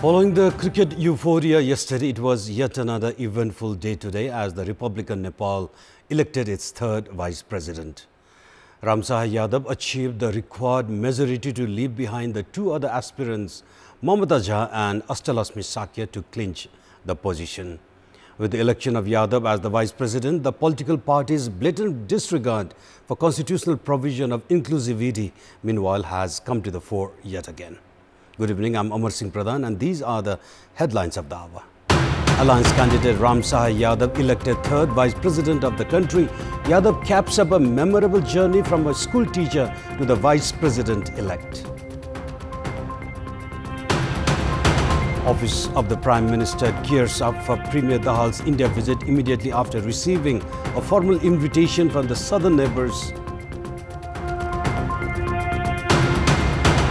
Following the cricket euphoria yesterday, it was yet another eventful day today as the Republican Nepal elected its third vice president. Ramsahar Yadav achieved the required majority to leave behind the two other aspirants, Mamata Jha and Ashtalakshmi Sakya, to clinch the position. With the election of Yadav as the vice president, the political party's blatant disregard for constitutional provision of inclusivity, meanwhile, has come to the fore yet again. Good evening, I'm Amar Singh Pradhan and these are the headlines of the hour. Alliance candidate Ramsahar Yadav elected third vice president of the country. Yadav caps up a memorable journey from a school teacher to the vice president-elect. Office of the Prime Minister gears up for Premier Dahal's India visit immediately after receiving a formal invitation from the southern neighbors.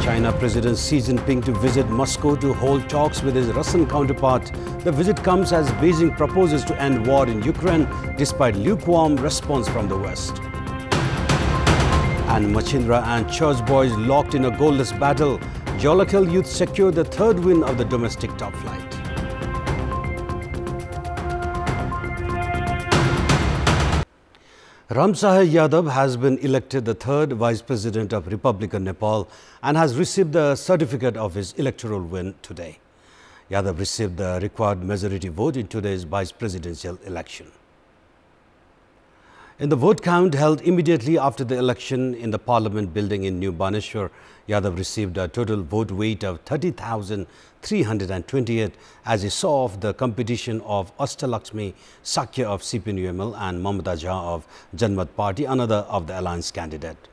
China President Xi Jinping to visit Moscow to hold talks with his Russian counterpart. The visit comes as Beijing proposes to end war in Ukraine despite lukewarm response from the West. And Machindra and Church Boys locked in a goalless battle. Jolakal youth secured the third win of the domestic top flight. Ramsahar Yadav has been elected the third vice president of Republican Nepal and has received the certificate of his electoral win today. Yadav received the required majority vote in today's vice presidential election. In the vote count held immediately after the election in the Parliament building in New Baneshwar, Yadav received a total vote weight of 30,328 as he saw off the competition of Ashtalakshmi Sakya of CPNUML and Mamata Jha of Janmat Party, another of the alliance candidate.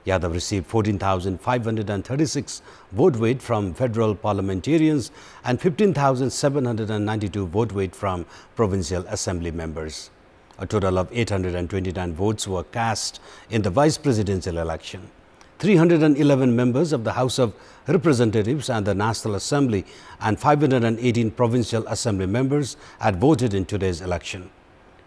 Yadav received 14,536 vote weight from federal parliamentarians and 15,792 vote weight from provincial assembly members. A total of 829 votes were cast in the vice presidential election. 311 members of the House of Representatives and the National Assembly and 518 provincial assembly members had voted in today's election.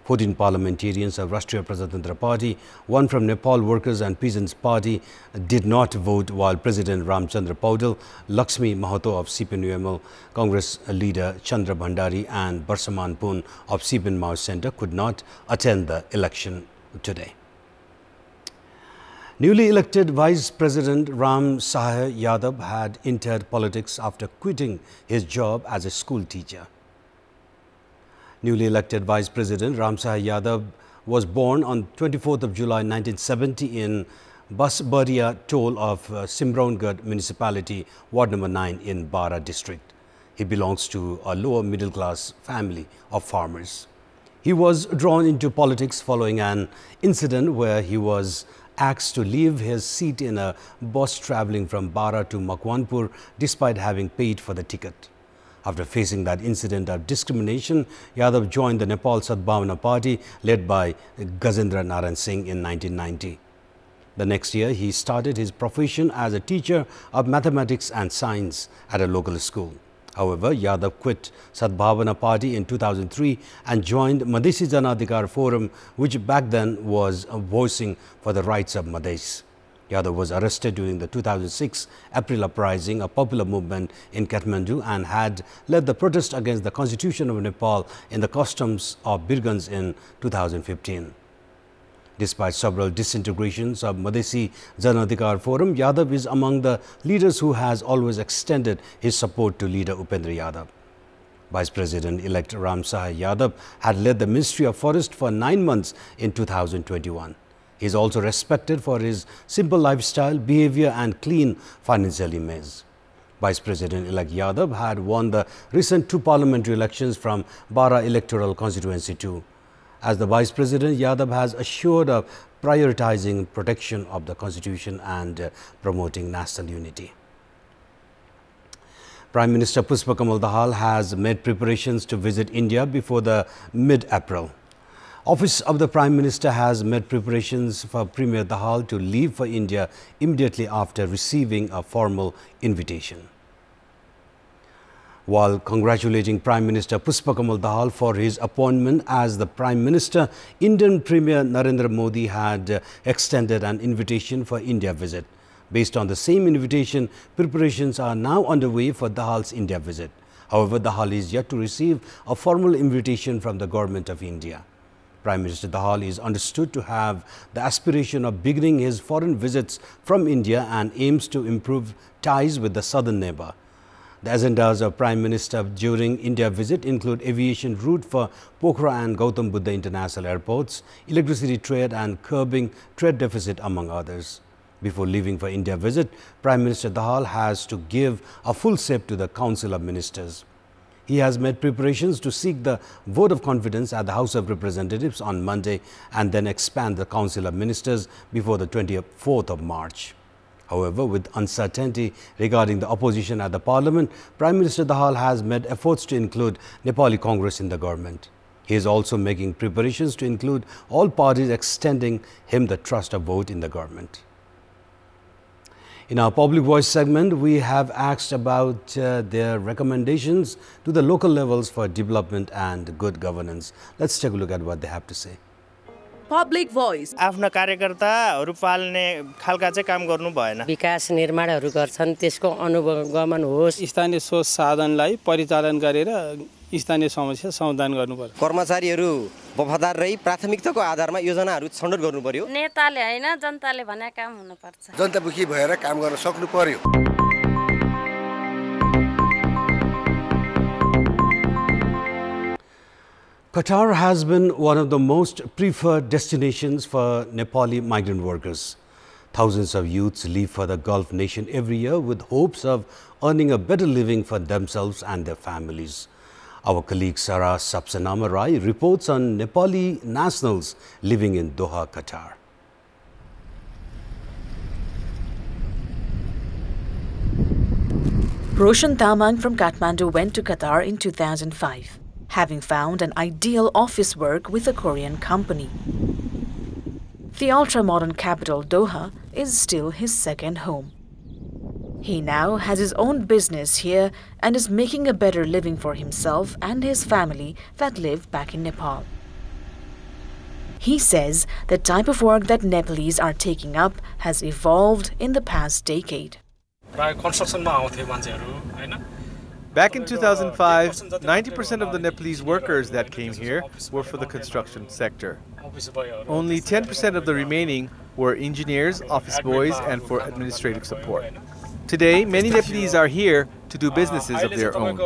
14 parliamentarians of Rashtriya Prajatantra Party, one from Nepal Workers and Peasants Party, did not vote, while President Ramchandra Paudel, Lakshmi Mahato of CPNUML, Congress leader Chandra Bhandari and Barsaman Pun of CPN Mao Center could not attend the election today. Newly elected Vice President Ramsahar Yadav had entered politics after quitting his job as a school teacher. Newly elected Vice President Ramsahar Yadav was born on 24th of July 1970 in Basbaria toll of Simraungarh municipality, Ward number 9 in Bara district. He belongs to a lower middle class family of farmers. He was drawn into politics following an incident where he was asked to leave his seat in a bus travelling from Bara to Makwanpur despite having paid for the ticket. After facing that incident of discrimination, Yadav joined the Nepal Sadbhavana Party led by Gajendra Narayan Singh in 1990. The next year, he started his profession as a teacher of mathematics and science at a local school. However, Yadav quit Sadbhavana Party in 2003 and joined Madhesi Janadhikar Forum, which back then was voicing for the rights of Madhes. Yadav was arrested during the 2006 April uprising, a popular movement in Kathmandu, and had led the protest against the Constitution of Nepal in the customs of Birgunj in 2015. Despite several disintegrations of Madhesi Janadhikar Forum, Yadav is among the leaders who has always extended his support to leader Upendra Yadav. Vice President-elect Ramsahar Yadav had led the Ministry of Forest for 9 months in 2021. He is also respected for his simple lifestyle, behavior and clean financial image. Vice President-elect Yadav had won the recent 2 parliamentary elections from Bara electoral constituency 2. As the Vice President, Yadav has assured of prioritizing protection of the Constitution and promoting national unity. Prime Minister Pushpa Kamal Dahal has made preparations to visit India before the mid-April. Office of the Prime Minister has made preparations for Premier Dahal to leave for India immediately after receiving a formal invitation. While congratulating Prime Minister Pushpa Kamal Dahal for his appointment as the Prime Minister, Indian Premier Narendra Modi had extended an invitation for India visit. Based on the same invitation, preparations are now underway for Dahal's India visit. However, Dahal is yet to receive a formal invitation from the Government of India. Prime Minister Dahal is understood to have the aspiration of beginning his foreign visits from India and aims to improve ties with the southern neighbor. The agendas of Prime Minister during India visit include aviation route for Pokhara and Gautam Buddha International Airports, electricity trade and curbing trade deficit, among others. Before leaving for India visit, Prime Minister Dahal has to give a full step to the Council of Ministers. He has made preparations to seek the vote of confidence at the House of Representatives on Monday and then expand the Council of Ministers before the 24th of March. However, with uncertainty regarding the opposition at the Parliament, Prime Minister Dahal has made efforts to include Nepali Congress in the government. He is also making preparations to include all parties, extending him the trust of vote in the government. In our Public Voice segment, we have asked about their recommendations to the local levels for development and good governance. Let's take a look at what they have to say. Public Voice. आफ्ना कार्यकर्ताहरु पाल्ने खालका चाहिँ काम गर्नु भएन विकास निर्माणहरु गर्छन् त्यसको अनुगमन होस् स्थानीय सोच साधनलाई परिचालन गरेर स्थानीय समस्या समाधान गर्नुपर्छ कर्मचारीहरु वफादार रही प्राथमिकताको आधारमा योजनाहरु छनौट गर्नु पर्यो नेताले हैन जनताले भने काम हुनुपर्छ जनतामुखी भएर काम गर्न सक्नु पर्यो Qatar has been one of the most preferred destinations for Nepali migrant workers. Thousands of youths leave for the Gulf nation every year with hopes of earning a better living for themselves and their families. Our colleague Sarah Sapsanama Rai reports on Nepali nationals living in Doha, Qatar. Roshan Tamang from Kathmandu went to Qatar in 2005. Having found an ideal office work with a Korean company. The ultra-modern capital Doha is still his second home. He now has his own business here and is making a better living for himself and his family that live back in Nepal. He says the type of work that Nepalese are taking up has evolved in the past decade. Back in 2005, 90% of the Nepalese workers that came here were for the construction sector. Only 10% of the remaining were engineers, office boys, and for administrative support. Today, many Nepalese are here to do businesses of their own.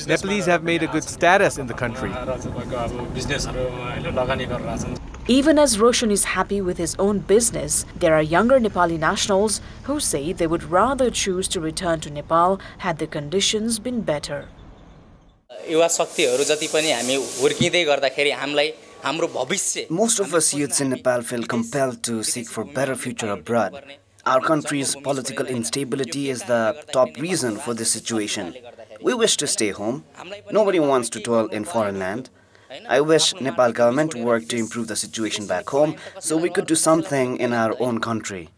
Nepalese have made a good status in the country. Even as Roshan is happy with his own business, there are younger Nepali nationals who say they would rather choose to return to Nepal had the conditions been better. Most of us youths in Nepal feel compelled to seek for better future abroad. Our country's political instability is the top reason for this situation. We wish to stay home. Nobody wants to toil in foreign land. I wish Nepal government worked to improve the situation back home so we could do something in our own country.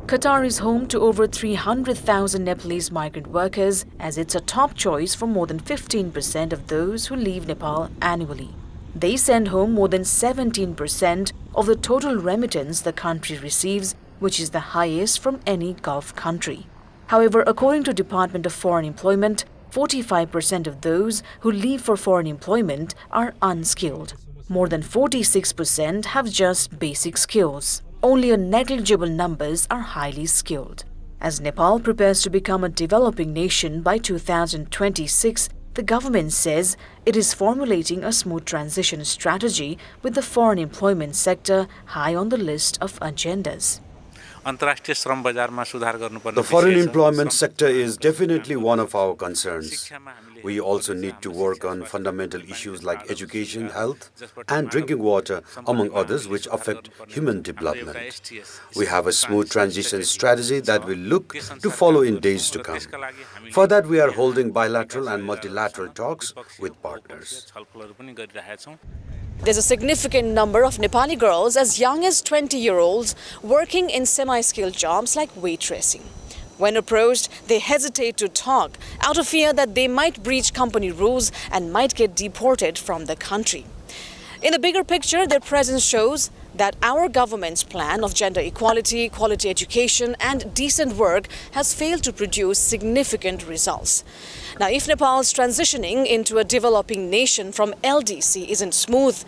Qatar is home to over 300,000 Nepalese migrant workers, as it's a top choice for more than 15% of those who leave Nepal annually. They send home more than 17% of the total remittance the country receives, which is the highest from any Gulf country. However, according to Department of Foreign Employment, 45% of those who leave for foreign employment are unskilled. More than 46% have just basic skills. Only a negligible numbers are highly skilled. As Nepal prepares to become a developing nation by 2026, the government says it is formulating a smooth transition strategy with the foreign employment sector high on the list of agendas. The foreign employment sector is definitely one of our concerns. We also need to work on fundamental issues like education, health, and drinking water, among others, which affect human development. We have a smooth transition strategy that we look to follow in days to come. For that, we are holding bilateral and multilateral talks with partners. There's a significant number of Nepali girls as young as 20-year-olds working in semi-skilled jobs like waitressing. When approached, they hesitate to talk out of fear that they might breach company rules and might get deported from the country. In the bigger picture, their presence shows that our government's plan of gender equality, quality education and decent work has failed to produce significant results. Now, if Nepal's transitioning into a developing nation from LDC isn't smooth,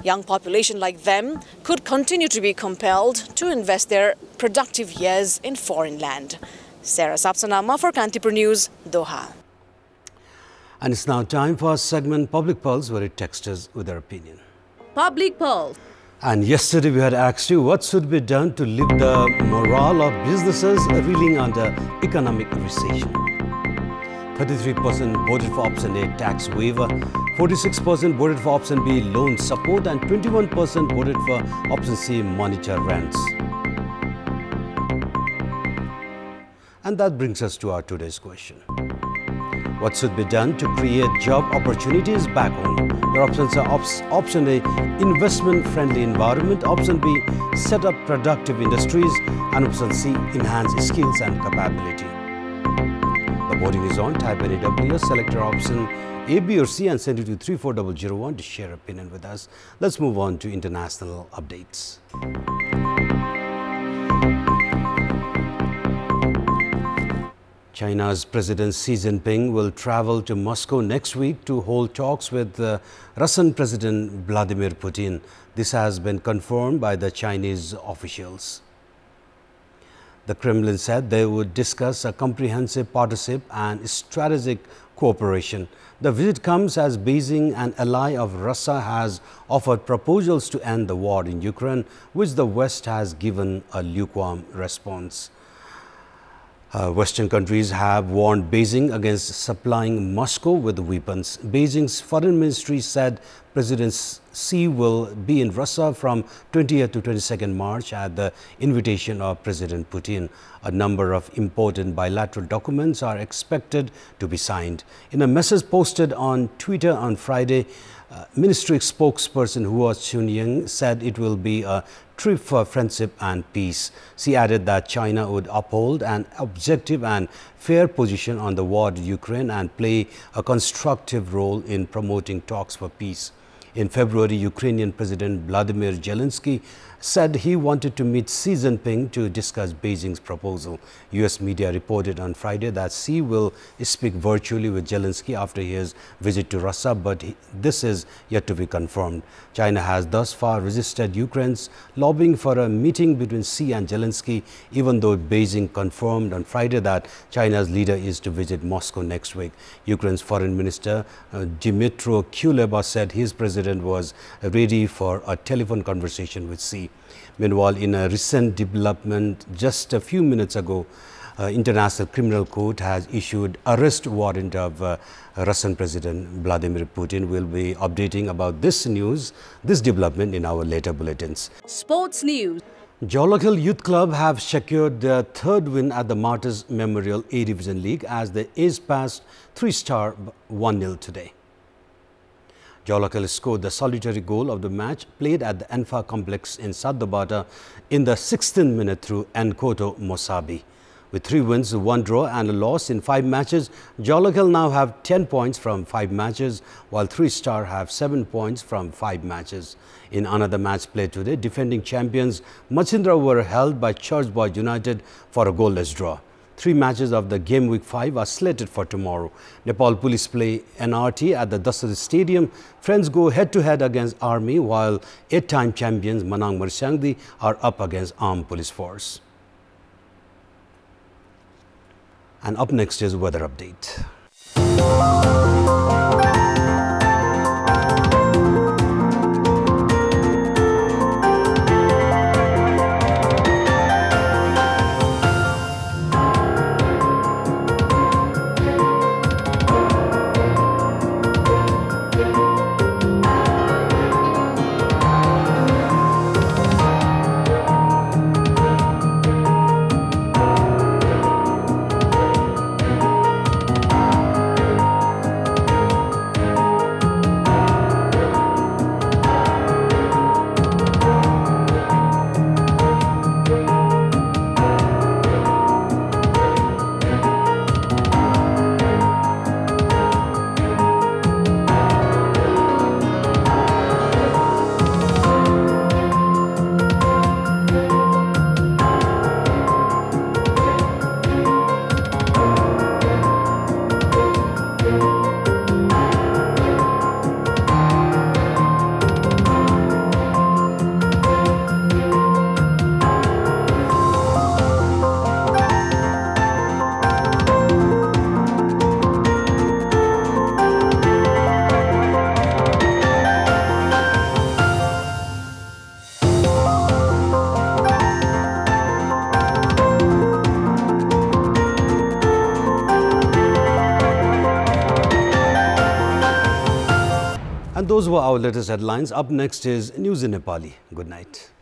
young population like them could continue to be compelled to invest their productive years in foreign land. Sarah Sapsanama for Kantipur News, Doha. And it's now time for our segment Public Pulse, where it texts us with their opinion. Public Pulse. And yesterday we had asked you what should be done to lift the morale of businesses reeling under economic recession. 33% voted for option A, tax waiver, 46% voted for option B, loan support, and 21% voted for option C, monitor rents. And that brings us to our today's question. What should be done to create job opportunities back home? Your options are option A, investment-friendly environment, option B, set up productive industries, and option C, enhance skills and capability. The voting is on. Type any WS, select your option A, B or C and send it to 34001 to share opinion with us. Let's move on to international updates. China's President Xi Jinping will travel to Moscow next week to hold talks with Russian President Vladimir Putin. This has been confirmed by the Chinese officials. The Kremlin said they would discuss a comprehensive partnership and strategic cooperation. The visit comes as Beijing, an ally of Russia, has offered proposals to end the war in Ukraine, which the West has given a lukewarm response. Western countries have warned Beijing against supplying Moscow with weapons. Beijing's foreign ministry said President Xi will be in Russia from 20th to 22nd March at the invitation of President Putin. A number of important bilateral documents are expected to be signed. In a message posted on Twitter on Friday, Ministry spokesperson Hua Chunying said it will be a trip for friendship and peace. She added that China would uphold an objective and fair position on the war in Ukraine and play a constructive role in promoting talks for peace. In February, Ukrainian President Vladimir Zelensky said he wanted to meet Xi Jinping to discuss Beijing's proposal. US media reported on Friday that Xi will speak virtually with Zelensky after his visit to Russia, but this is yet to be confirmed. China has thus far resisted Ukraine's lobbying for a meeting between Xi and Zelensky, even though Beijing confirmed on Friday that China's leader is to visit Moscow next week. Ukraine's foreign minister Dmytro Kuleba said his president was ready for a telephone conversation with Xi. Meanwhile, in a recent development just a few minutes ago, International Criminal Court has issued arrest warrant of Russian President Vladimir Putin. We'll be updating about this news, this development in our later bulletins. Sports news. Jolakal Youth Club have secured their third win at the Martyrs Memorial A Division League as they edged past 3-star 1-0 today. Jolakal scored the solitary goal of the match played at the Anfa complex in Saddabata in the 16th minute through Nkoto Mosabi. With 3 wins, 1 draw and a loss in 5 matches, Jolakal now have 10 points from 5 matches, while 3-star have 7 points from 5 matches. In another match played today, defending champions Machindra were held by Church Boys United for a goalless draw. 3 matches of the Game Week 5 are slated for tomorrow. Nepal Police play NRT at the Dasari Stadium. Friends go head-to-head against Army, while 8-time champions Manang Marsyangdi are up against Armed Police Force. And up next is weather update. those were our latest headlines. Up next is News in Nepali. Good night.